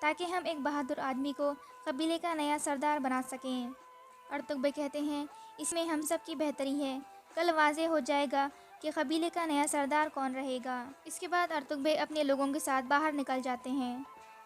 تاکہ ہم ایک بہادر آدمی کو قبیلے کا نیا سردار بنا سکیں۔ ارطغرل کہتے ہیں اس میں ہم سب کی بہتری ہے، کل واضح ہو جائے گا کہ قبیلے کا نیا سردار کون رہے گا۔ اس کے بعد ارطغرل اپنے لوگوں کے ساتھ باہر نکل جاتے ہیں۔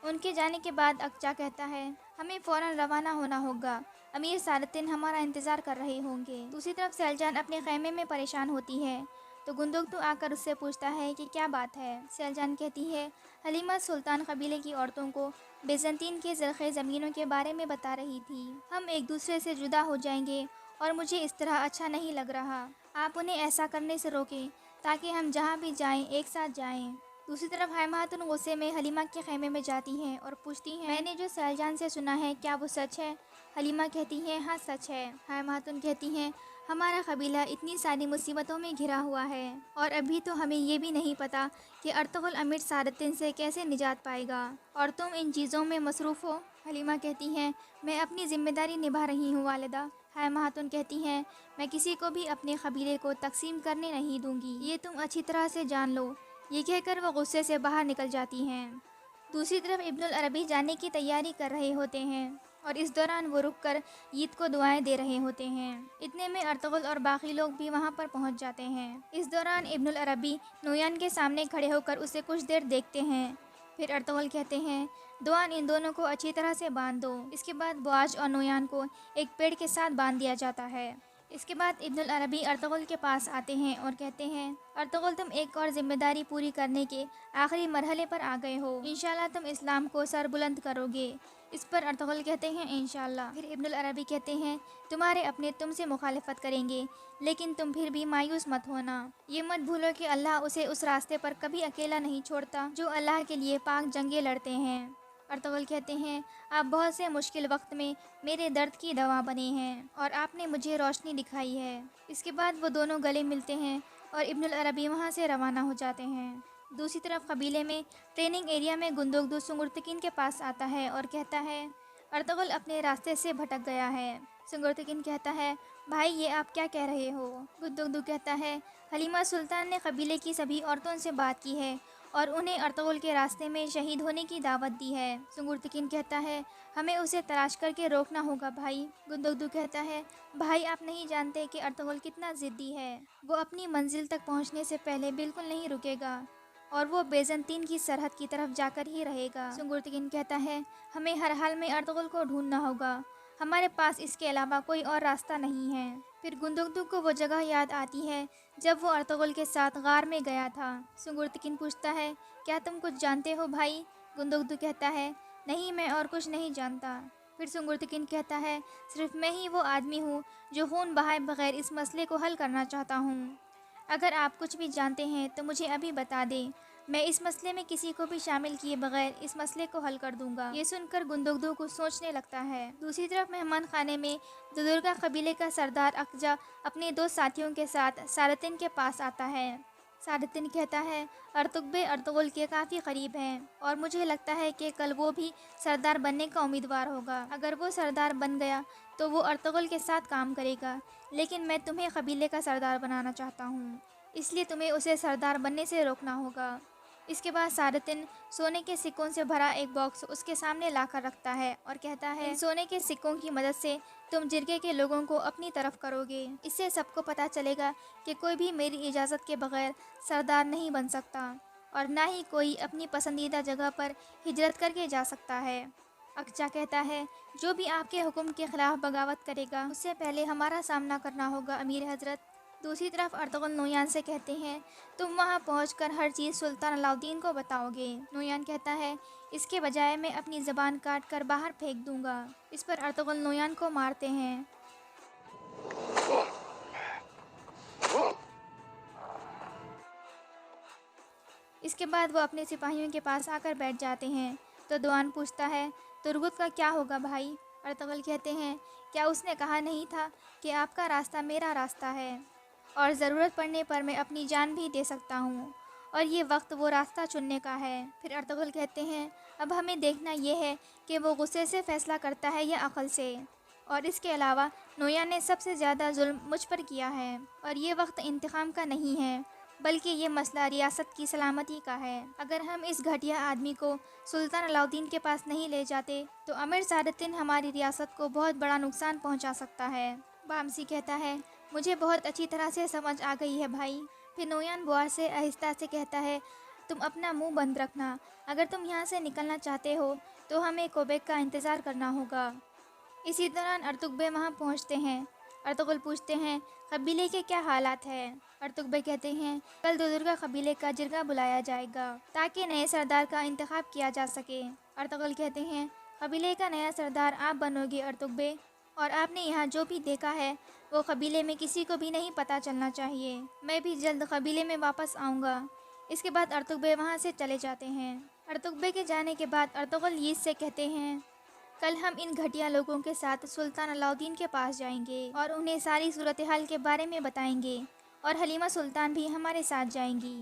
ان کے جانے کے بعد اقچا کہتا ہے ہمیں فوراً روانہ ہونا ہوگا، امیر سارتن ہمارا انتظار کر رہے ہوں گے۔ دوسری طرف سیلجان اپنے خیمے میں پریشان ہوتی ہے تو گندگدو آ کر اس سے پوچھتا ہے کہ کیا بات ہے۔ سیلجان کہتی ہے حلیمہ سلطان قبیلے کی عورتوں کو بیزنطین کے زرخیز زمینوں کے بارے میں بتا رہی تھی۔ ہم ایک دوسرے سے جدا ہو جائیں گے اور مجھے اس طرح اچھا نہیں لگ رہا۔ آپ انہیں ایسا کرنے سے روکیں تاکہ ہم جہاں بھی جائیں ایک ساتھ جائیں۔ دوسری طرف حیماتن غصے میں حلیمہ کے خیمے میں جاتی ہیں اور پوچھتی ہیں میں نے جو سیلجان سے سنا ہے کیا وہ سچ ہے؟ حلیمہ کہتی ہیں ہاں سچ ہے۔ حیماتن کہتی ہیں ہمارا قبیلہ اتنی ساری مصیبتوں میں گھرا ہوا ہے اور ابھی تو ہمیں یہ بھی نہیں پتہ کہ ارطغرل امیر سارتن سے کیسے نجات پائے گا، اور تم ان چیزوں میں مصروف ہو۔ حلیمہ کہتی ہیں میں اپنی ذمہ داری نبھا رہی ہوں والدہ۔ حیماتن کہتی ہیں میں کسی کو بھی اپنے قبیلے کو تقسیم کرنے نہیں دوں گی، یہ تم اچھی طرح سے جان لو۔ یہ کہہ کر وہ غصے سے باہر نکل جاتی ہیں۔ دوسری طرف ابن العربی جانے کی تیاری کر رہے ہوتے ہیں اور اس دوران وہ رک کر عید کو دعائیں دے رہے ہوتے ہیں۔ اتنے میں ارطغرل اور باقی لوگ بھی وہاں پر پہنچ جاتے ہیں۔ اس دوران ابن العربی نویان کے سامنے کھڑے ہو کر اسے کچھ دیر دیکھتے ہیں، پھر ارطغرل کہتے ہیں دوان ان دونوں کو اچھی طرح سے باندھ دو۔ اس کے بعد بواج اور نویان کو ایک پیڑ کے ساتھ باندھ دیا جاتا ہے۔ اس کے بعد ابن العربی ارطغرل کے پاس آتے ہیں اور کہتے ہیں ارطغرل تم ایک اور ذمہ داری پوری کرنے کے آخری مرحلے پر آ گئے ہو، انشاءاللہ تم اسلام کو سر بلند کرو گے۔ اس پر ارطغرل کہتے ہیں انشاءاللہ۔ پھر ابن العربی کہتے ہیں تمہارے اپنے تم سے مخالفت کریں گے لیکن تم پھر بھی مایوس مت ہونا، یہ مت بھولو کہ اللہ اسے اس راستے پر کبھی اکیلا نہیں چھوڑتا جو اللہ کے لیے پاک جنگیں لڑتے ہیں۔ ارطغرل کہتے ہیں آپ بہت سے مشکل وقت میں میرے درد کی دوا بنے ہیں اور آپ نے مجھے روشنی دکھائی ہے۔ اس کے بعد وہ دونوں گلے ملتے ہیں اور ابن العربی وہاں سے روانہ ہو جاتے ہیں۔ دوسری طرف قبیلے میں ٹریننگ ایریا میں گندگدو سنگرتکین کے پاس آتا ہے اور کہتا ہے ارطغرل اپنے راستے سے بھٹک گیا ہے۔ سنگرتکین کہتا ہے بھائی یہ آپ کیا کہہ رہے ہو؟ گندگدو کہتا ہے حلیمہ سلطان نے قبیلے کی سبھی عورتوں سے بات کی ہے اور انہیں ارطغرل کے راستے میں شہید ہونے کی دعوت دی ہے۔ سنگرتکین کہتا ہے ہمیں اسے تلاش کر کے روکنا ہوگا بھائی۔ گندگدو کہتا ہے بھائی آپ نہیں جانتے کہ ارطغرل کتنا ضدی ہے، وہ اپنی منزل تک پہنچنے سے پہلے بالکل نہیں رکے گا اور وہ بیزنطین کی سرحد کی طرف جا کر ہی رہے گا۔ سنگرتکین کہتا ہے ہمیں ہر حال میں ارطغرل کو ڈھونڈنا ہوگا، ہمارے پاس اس کے علاوہ کوئی اور راستہ نہیں ہے۔ پھر گندگدو کو وہ جگہ یاد آتی ہے جب وہ ارطغرل کے ساتھ غار میں گیا تھا۔ سنگرتکین پوچھتا ہے کیا تم کچھ جانتے ہو بھائی؟ گندگدو کہتا ہے نہیں میں اور کچھ نہیں جانتا۔ پھر سنگرتکین کہتا ہے صرف میں ہی وہ آدمی ہوں جو خون بہائے بغیر اس مسئلے کو حل کرنا چاہتا ہوں، اگر آپ کچھ بھی جانتے ہیں تو مجھے ابھی بتا دیں، میں اس مسئلے میں کسی کو بھی شامل کیے بغیر اس مسئلے کو حل کر دوں گا۔ یہ سن کر گندگدو کچھ سوچنے لگتا ہے۔ دوسری طرف مہمان خانے میں دودرگا قبیلے کا سردار اقجا اپنے دو ساتھیوں کے ساتھ سارتن کے پاس آتا ہے۔ سارتن کہتا ہے ارطغرل ارطغرل کے کافی قریب ہیں اور مجھے لگتا ہے کہ کل وہ بھی سردار بننے کا امیدوار ہوگا۔ اگر وہ سردار بن گیا تو وہ ارطغرل کے ساتھ کام کرے گا، لیکن میں تمہیں قبیلے کا سردار بنانا چاہتا ہوں، اس لیے تمہیں اسے سردار بننے سے روکنا ہوگا۔ اس کے بعد سارتن سونے کے سکوں سے بھرا ایک باکس اس کے سامنے لا کر رکھتا ہے اور کہتا ہے ان سونے کے سکوں کی مدد سے تم جرگے کے لوگوں کو اپنی طرف کرو گے، اس سے سب کو پتہ چلے گا کہ کوئی بھی میری اجازت کے بغیر سردار نہیں بن سکتا اور نہ ہی کوئی اپنی پسندیدہ جگہ پر ہجرت کر کے جا سکتا ہے۔ اقچا کہتا ہے جو بھی آپ کے حکم کے خلاف بغاوت کرے گا اس سے پہلے ہمارا سامنا کرنا ہوگا امیر حضرت۔ دوسری طرف ارطغرل نویان سے کہتے ہیں تم وہاں پہنچ کر ہر چیز سلطان علاء الدین کو بتاؤ گے۔ نویان کہتا ہے اس کے بجائے میں اپنی زبان کاٹ کر باہر پھینک دوں گا۔ اس پر ارطغرل نویان کو مارتے ہیں۔ اس کے بعد وہ اپنے سپاہیوں کے پاس آ کر بیٹھ جاتے ہیں تو دوان پوچھتا ہے ترگت کا کیا ہوگا بھائی؟ ارطغرل کہتے ہیں کیا اس نے کہا نہیں تھا کہ آپ کا راستہ میرا راستہ ہے اور ضرورت پڑنے پر میں اپنی جان بھی دے سکتا ہوں اور یہ وقت وہ راستہ چننے کا ہے۔ پھر ارطغرل کہتے ہیں اب ہمیں دیکھنا یہ ہے کہ وہ غصے سے فیصلہ کرتا ہے یا عقل سے، اور اس کے علاوہ نویان نے سب سے زیادہ ظلم مجھ پر کیا ہے اور یہ وقت انتقام کا نہیں ہے، بلکہ یہ مسئلہ ریاست کی سلامتی کا ہے۔ اگر ہم اس گھٹیا آدمی کو سلطان علاؤدین کے پاس نہیں لے جاتے تو امیر سعد الدین ہماری ریاست کو بہت بڑا نقصان پہنچا سکتا ہے۔ بامسی کہتا ہے مجھے بہت اچھی طرح سے سمجھ آ گئی ہے بھائی۔ پھر نویان بوار سے آہستہ سے کہتا ہے تم اپنا منہ بند رکھنا، اگر تم یہاں سے نکلنا چاہتے ہو تو ہمیں کوبیک کا انتظار کرنا ہوگا۔ اسی دوران ارطغرل بے وہاں پہنچتے ہیں۔ ارطغرل پوچھتے ہیں قبیلے کے کیا حالات ہیں؟ ارطغرل بے کہتے ہیں کل دودرگا قبیلے کا جرگہ بلایا جائے گا تاکہ نئے سردار کا انتخاب کیا جا سکے۔ ارطغرل کہتے ہیں قبیلے کا نیا سردار آپ بنو گے ارطغرل بے، اور آپ نے یہاں جو بھی دیکھا ہے وہ قبیلے میں کسی کو بھی نہیں پتہ چلنا چاہیے۔ میں بھی جلد قبیلے میں واپس آؤں گا۔ اس کے بعد ارطغرل بے وہاں سے چلے جاتے ہیں۔ ارطغرل بے کے جانے کے بعد ارطغرل یزد سے کہتے ہیں کل ہم ان گھٹیا لوگوں کے ساتھ سلطان علاؤدین کے پاس جائیں گے اور انہیں ساری صورتحال کے بارے میں بتائیں گے، اور حلیمہ سلطان بھی ہمارے ساتھ جائیں گی۔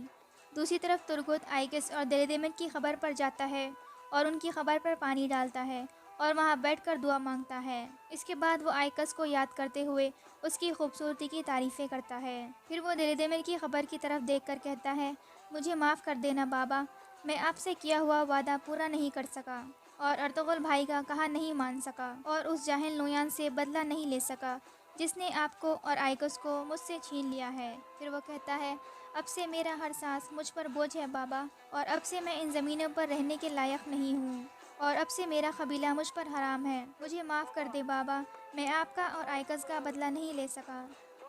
دوسری طرف ترگت آئیکس اور دلیدمن کی خبر پر جاتا ہے اور ان کی خبر پر پانی ڈالتا ہے اور وہاں بیٹھ کر دعا مانگتا ہے۔ اس کے بعد وہ آئیکس کو یاد کرتے ہوئے اس کی خوبصورتی کی تعریفیں کرتا ہے۔ پھر وہ دلیدمن کی خبر کی طرف دیکھ کر کہتا ہے مجھے معاف کر دینا بابا، میں آپ سے کیا ہوا وعدہ پورا نہیں کر سکا، اور ارطغرل بھائی کا کہا نہیں مان سکا، اور اس جاہل نویان سے بدلہ نہیں لے سکا جس نے آپ کو اور آئیکس کو مجھ سے چھین لیا ہے۔ پھر وہ کہتا ہے اب سے میرا ہر سانس مجھ پر بوجھ ہے بابا، اور اب سے میں ان زمینوں پر رہنے کے لائق نہیں ہوں، اور اب سے میرا قبیلہ مجھ پر حرام ہے، مجھے معاف کر دے بابا، میں آپ کا اور آئیکس کا بدلہ نہیں لے سکا۔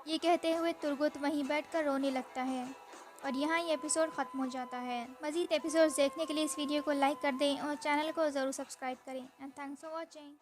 یہ کہتے ہوئے ترگت وہیں بیٹھ کر رونے لگتا ہے، اور یہاں یہ ایپیسوڈ ختم ہو جاتا ہے۔ مزید ایپیسوڈز دیکھنے کے لیے اس ویڈیو کو لائک کر دیں اور چینل کو ضرور سبسکرائب کریں۔ And thanks for watching.